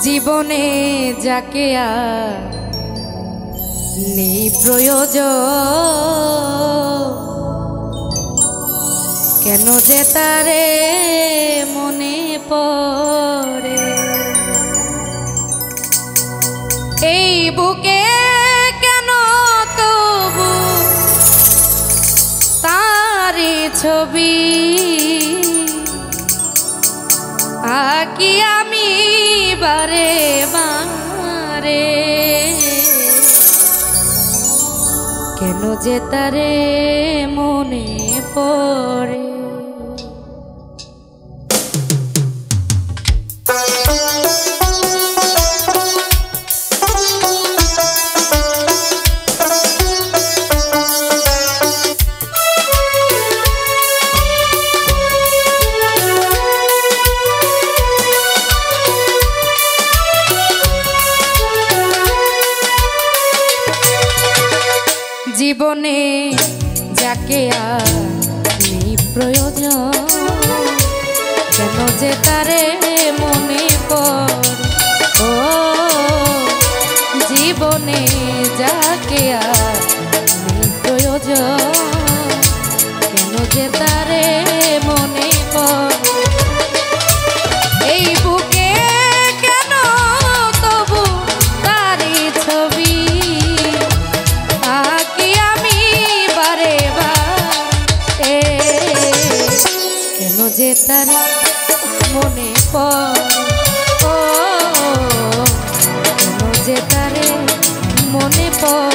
জীবনে যাকে আর নেই প্রয়োজন, কেন যে তারে মনে পড়ে। এই বুকে কেন তবু তারি ছবি আঁকি আমি বারে বারে, কেন যে তারে মনে পড়ে। জীবনে যাকে আর নেই প্রয়োজন, কেন যে তারে মনে পড়ে। ও জীবনে যাকে আর নেই প্রয়োজন, কেন যে তারে মনে পড়ে। এই বুকে কেন তবু তারি ছবি আঁকি আমি বারে বারে, কেন যে তারে মনে পড়ে। ও কেন যে তারে মনে পড়ে।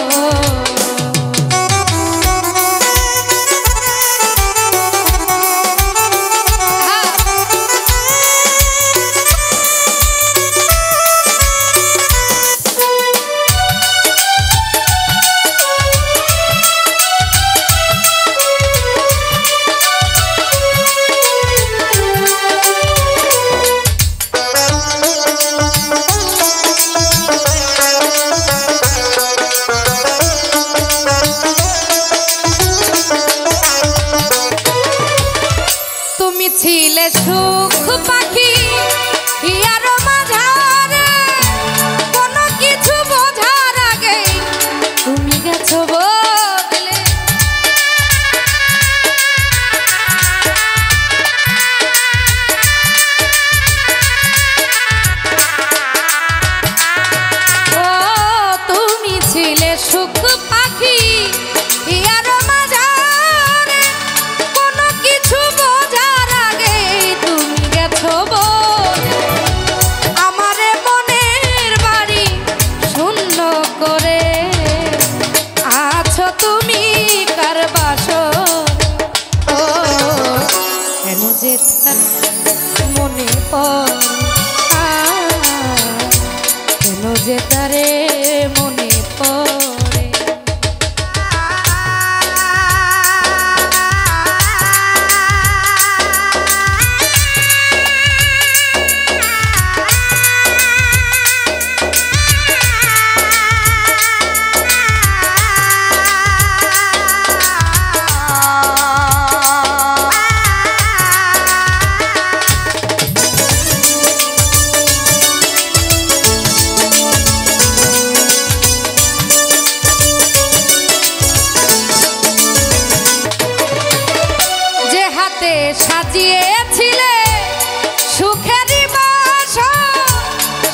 ছিলে সুখ পাখি ইয়ারো মাঝারে, কোনো কিছু বোঝার আগে তুমি গেছো বদলে। ও তুমি ছিলে সুখ পাখি ইয়ারো মাঝারে, কোনো কিছু বোঝার আগে তুমি গেছো বদলে। আমারে মনের বাড়ি শূন্য করে আছো তুমি কার বাসরে। ও কেন যে তার মনে পড়ে, কেন যে তারে মনে পড়ে। সাজিয়েছিলে সুখেরই বাসর,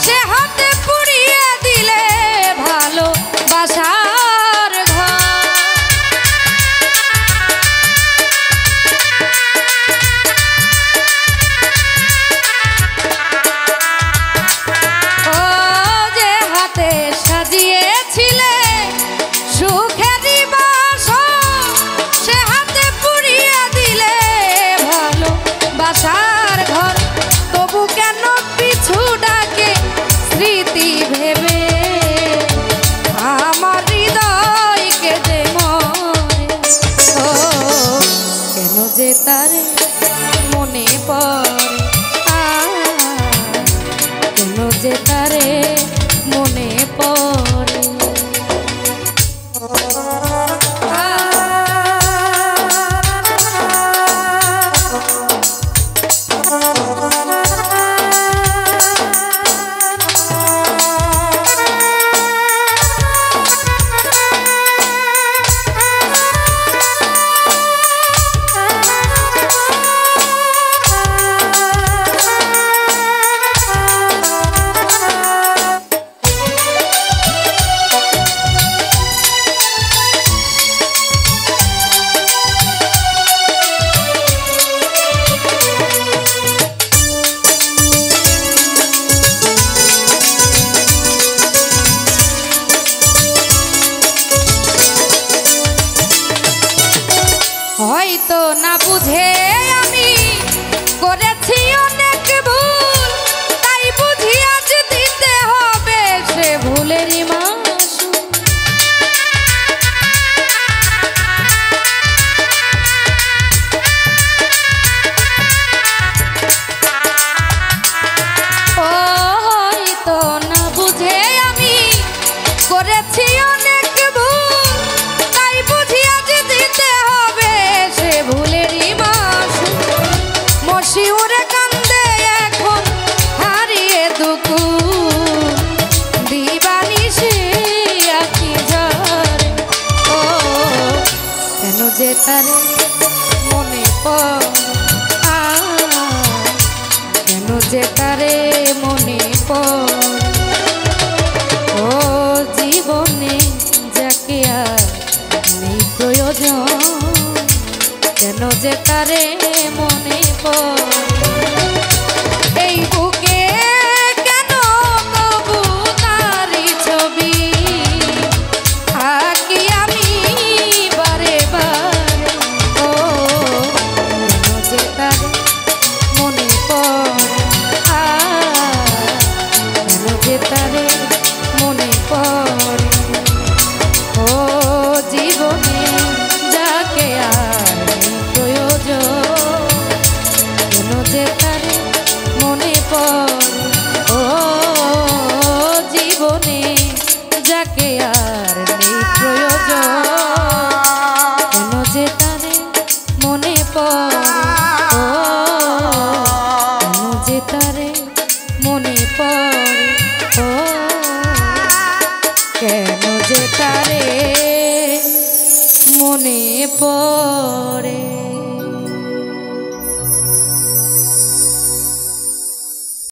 সে হাতে পুড়িয়ে দিলে ভালোবাসার ঘর। ও যে হাতে সাজিয়েছিলে সুখেরই বাসর, সে হাতে পুড়িয়ে দিলে বাসার ঘর। তবু কেন পিছু ডাকে স্মৃতি ভেবে আমার হৃদয়কে যে মরে। ও কেন যে তারে মনে পড়ে, কেন যে তারে মনে পড়ে। বুঝে আমি করেছি অনেক ভুল, তাই বুঝি আজ দিতে হবে সে ভুলেরই মাসুল। ও হয়তো না বুঝে আমি করেছি অনেক ভুল, তাই বুঝি আজ দিতে হবে সে ভুলেরই মাসুল। মশিউরে কান্দে এখন হারিয়ে দুকুল, দিবানিশি আঁখি ঝরে। ও কেন যে তারে মনে পড়ে, কেন যে তারে মনে পড়ে। ও জীবনে যাকে আর নেই প্রয়োজন, কেন যে তারে মনে পড়ে। এই বুকে কেন তবু তারি ছবি আঁকি আমি বারে বারে। ও কেন যে তারে মনে পড়ে, কেন যে তারে মনে পড়ে। ও জীবনে যাকে আর নেই প্রয়োজন, কেন যে তারে মনে পড়ে। ও জীবনে যাকে আর নেই প্রয়োজন, কেন যে তারে মনে পড়ে। ও কেন যে তারে মনে পড়ে। ও কেন যে তারে মনে পড়ে।